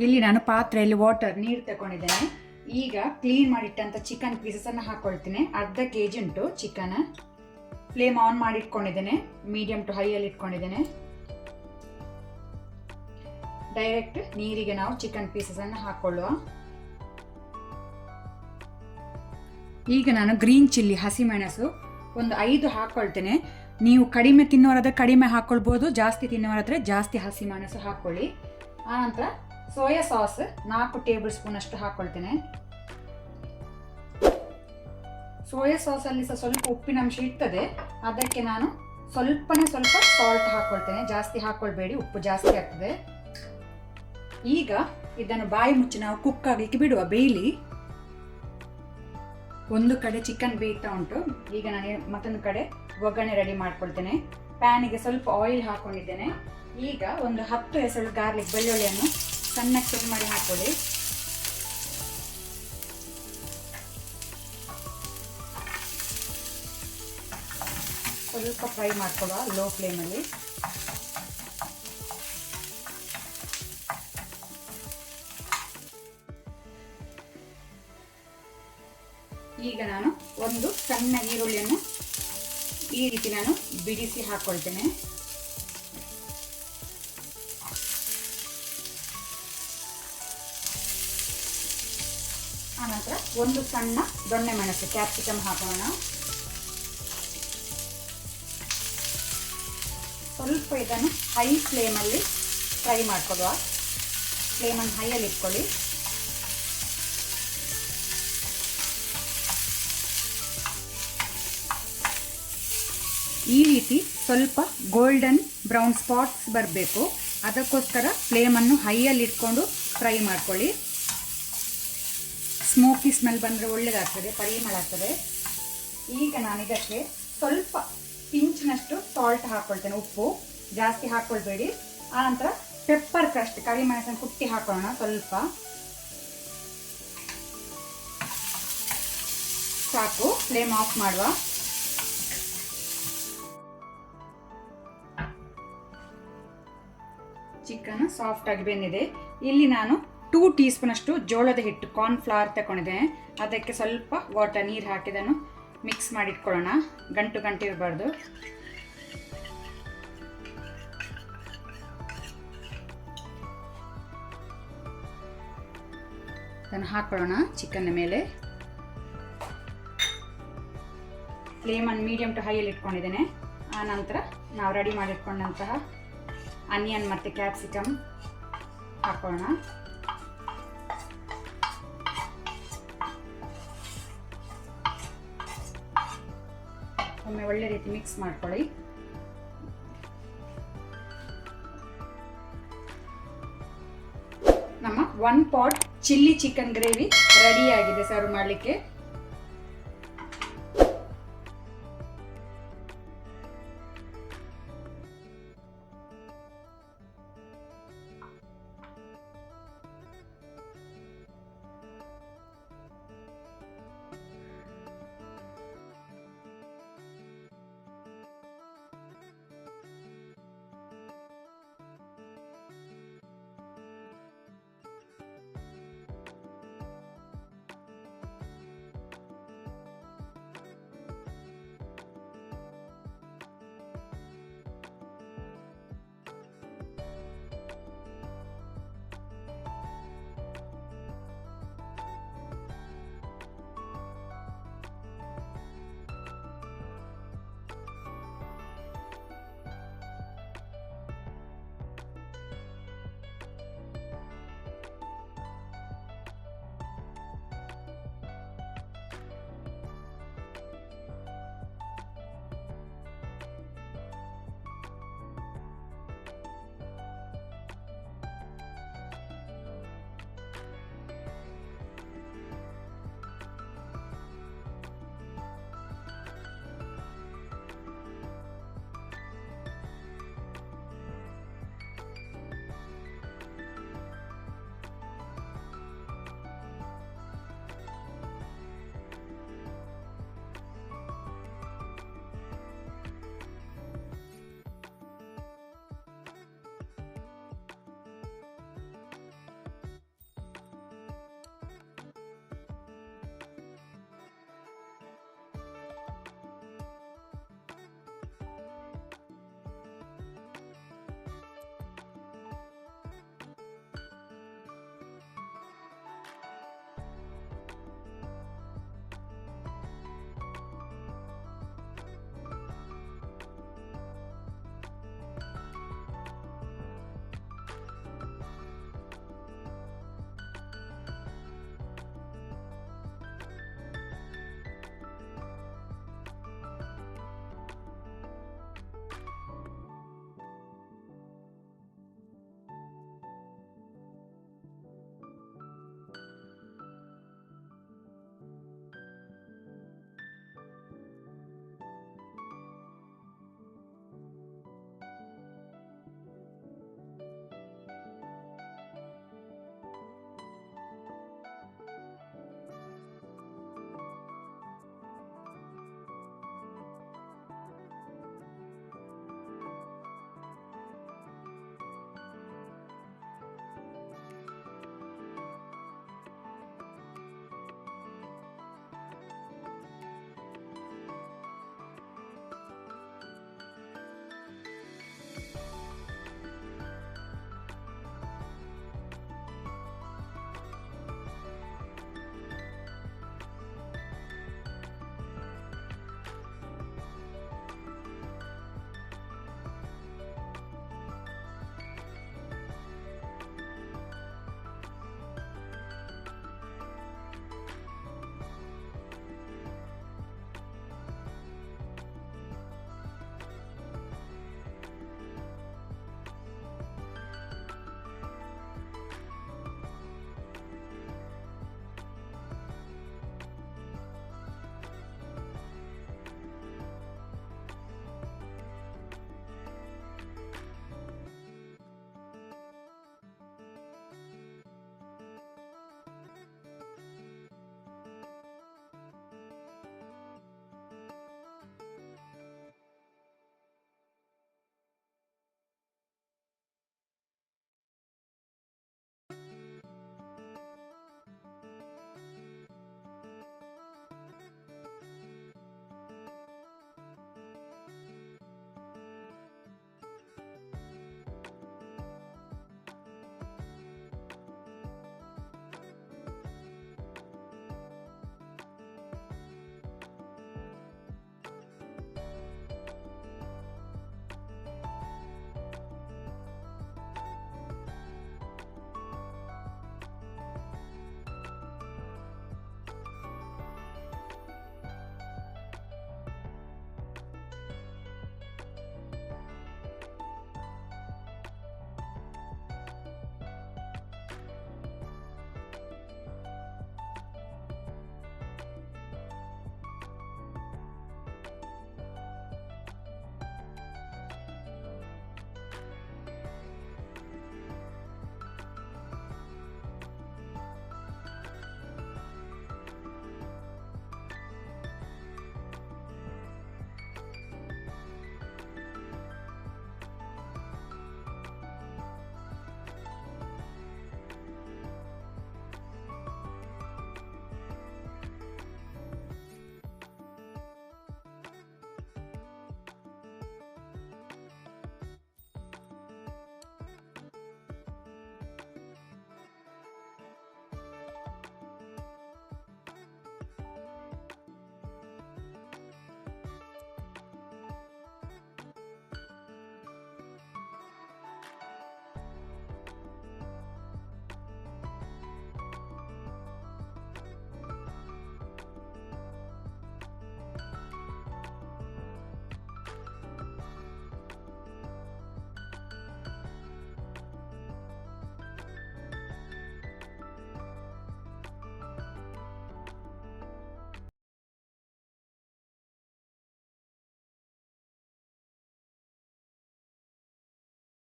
ಇಲ್ಲಿ ನಾನು ಪಾತ್ರೆಯಲ್ಲಿ ನೀರು ತಗೊಂಡಿದ್ದೇನೆ. ಈಗ ಕ್ಲೀನ್ ಮಾಡಿಟ್ಟಂತ ಚಿಕನ್ ಪೀಸಸ್ ಅನ್ನು ಹಾಕೊಳ್ತೀನಿ. ಅರ್ಧ ಕೆಜಿ ಉಂಟು ಚಿಕನ್. ಫ್ಲೇಮ್ ಆನ್ ಮಾಡಿ ಇಟ್ಕೊಂಡಿದ್ದೇನೆ, ಮೀಡಿಯಂ ಟು ಹೈ ಅಲ್ಲಿ ಇಟ್ಕೊಂಡಿದ್ದೇನೆ. ಡೈರೆಕ್ಟ್ ನೀರಿಗೆ ನಾವು ಚಿಕನ್ ಪೀಸಸ್ ಅನ್ನು ಹಾಕೊಳ್ಳುವ. ಈಗ ನಾನು ಗ್ರೀನ್ ಚಿಲ್ಲಿ ಹಸಿಮೆಣಸು ಒಂದು 5 ಹಾಕೊಳ್ತೇನೆ. ನೀವು ಕಡಿಮೆ ತಿನ್ನೋರಾದ್ರೆ ಕಡಿಮೆ ಹಾಕೊಳ್ಬೋದು, ಜಾಸ್ತಿ ತಿನ್ನೋರಾದ್ರೆ ಜಾಸ್ತಿ ಹಸಿಮೆಣಸು ಹಾಕೊಳ್ಳಿ. ಆನಂತರ ಸೋಯಾ ಸಾಸ್ 4 ಟೇಬಲ್ ಸ್ಪೂನ್ ಅಷ್ಟು ಹಾಕೊಳ್ತೇನೆ. ಸೋಯಾ ಸಾಸ್ ಅಲ್ಲಿ ಸ್ವಲ್ಪ ಉಪ್ಪಿನಂಶ ಇರ್ತದೆ, ಅದಕ್ಕೆ ನಾನು ಸ್ವಲ್ಪ ಸಾಲ್ಟ್ ಹಾಕೊಳ್ತೇನೆ. ಜಾಸ್ತಿ ಹಾಕೊಳ್ಬೇಡಿ, ಉಪ್ಪು ಜಾಸ್ತಿ ಆಗ್ತದೆ. ಈಗ ಇದನ್ನು ಬಾಯಿ ಮುಚ್ಚಿ ನಾವು ಕುಕ್ ಆಗಲಿಕ್ಕೆ ಬಿಡುವ, ಬೇಯಲಿ. ಒಂದು ಕಡೆ ಚಿಕನ್ ಬೇಯ್ತಾ ಉಂಟು. ಈಗ ನಾನು ಮತ್ತೊಂದು ಕಡೆ ಒಗ್ಗರಣೆ ರೆಡಿ ಮಾಡ್ಕೊಳ್ತೇನೆ. ಪ್ಯಾನಿಗೆ ಸ್ವಲ್ಪ ಆಯಿಲ್ ಹಾಕೊಂಡಿದ್ದೇನೆ. ಈಗ ಒಂದು 10 ಎಸಳು ಗಾರ್ಲಿಕ್ ಬೆಳ್ಳುಳ್ಳಿಯನ್ನು ಸಣ್ಣಕ್ಕೆ ಕಟ್ ಮಾಡಿ ಹಾಕೊಳ್ಳಿ. ಸ್ವಲ್ಪ ಫ್ರೈ ಮಾಡ್ಕೊಳ್ಳುವ ಲೋ ಫ್ಲೇಮಲ್ಲಿ. ಈಗ ನಾನು ಒಂದು ಸಣ್ಣ ಈರುಳ್ಳಿಯನ್ನು ಈ ರೀತಿ ನಾನು ಬಿಡಿಸಿ ಹಾಕೊಳ್ತೇನೆ. ಆನಂತರ ಒಂದು ಸಣ್ಣ ದೊಣ್ಣೆ ಮೆಣಸು ಕ್ಯಾಪ್ಸಿಕಮ್ ಹಾಕೋಣ. ಸ್ವಲ್ಪ ಇದನ್ನು ಹೈ ಫ್ಲೇಮಲ್ಲಿ ಫ್ರೈ ಮಾಡ್ಕೊಳ್ಳುವ. ಫ್ಲೇಮನ್ನು ಹೈಯಲ್ಲಿ ಇಟ್ಕೊಳ್ಳಿ. ಈ ರೀತಿ ಸ್ವಲ್ಪ ಗೋಲ್ಡನ್ ಬ್ರೌನ್ ಸ್ಪಾಟ್ಸ್ ಬರಬೇಕು, ಅದಕ್ಕೋಸ್ಕರ ಫ್ಲೇಮನ್ನು ಹೈಯಲ್ಲಿ ಇಟ್ಕೊಂಡು ಫ್ರೈ ಮಾಡ್ಕೊಳ್ಳಿ. ಸ್ಮೋಕಿ ಸ್ಮೆಲ್ ಬಂದರೆ ಒಳ್ಳೆಯದಾಗ್ತದೆ, ಪರಿಮಳ ಆಗ್ತದೆ. ಈಗ ನಾನು ಇದಕ್ಕೆ ಸ್ವಲ್ಪ ಪಿಂಚಿನಷ್ಟು ಸಾಲ್ಟ್ ಹಾಕ್ಕೊಳ್ತೇನೆ, ಉಪ್ಪು ಜಾಸ್ತಿ ಹಾಕ್ಕೊಳ್ಬೇಡಿ. ಆನಂತರ ಪೆಪ್ಪರ್ ಕ್ರಸ್ಟ್ ಕರಿಮೆಣಸನ್ನು ಕುಟ್ಟಿ ಹಾಕೋಣ ಸ್ವಲ್ಪ. ಸಾಕು, ಫ್ಲೇಮ್ ಆಫ್ ಮಾಡುವ. ಚಿಕನ್ ಸಾಫ್ಟ್ ಆಗಿ ಬೆಂದಿದೆ. ಇಲ್ಲಿ ನಾನು 2 ಟೀ ಸ್ಪೂನ್ ಅಷ್ಟು ಜೋಳದ ಹಿಟ್ಟು ಕಾರ್ನ್ಫ್ಲವರ್ ತಗೊಂಡಿದ್ದೇನೆ. ಅದಕ್ಕೆ ಸ್ವಲ್ಪ ವಾಟರ್ ನೀರು ಹಾಕಿದನ್ನು ಮಿಕ್ಸ್ ಮಾಡಿಟ್ಕೊಳ್ಳೋಣ, ಗಂಟು ಇರಬಾರ್ದು. ಅದನ್ನು ಹಾಕೊಳ್ಳೋಣ ಚಿಕನ್ ಮೇಲೆ. ಫ್ಲೇಮನ್ನು ಮೀಡಿಯಂ ಟು ಹೈಯಲ್ಲಿ ಇಟ್ಕೊಂಡಿದ್ದೇನೆ. ಆ ನಂತರ ನಾವು ರೆಡಿ ಮಾಡಿಟ್ಕೊಂಡಂತಹ ಆನಿಯನ್ ಮತ್ತು ಕ್ಯಾಪ್ಸಿಕಮ್ ಹಾಕೋಣ. ಒಮ್ಮೆ ಒಳ್ಳೆ ರೀತಿ ಮಿಕ್ಸ್ ಮಾಡ್ಕೊಳ್ಳಿ. ನಮ್ಮ 1 pot chilli chicken gravy ready ಆಗಿದೆ ಸರ್ವ್ ಮಾಡಲಿಕ್ಕೆ.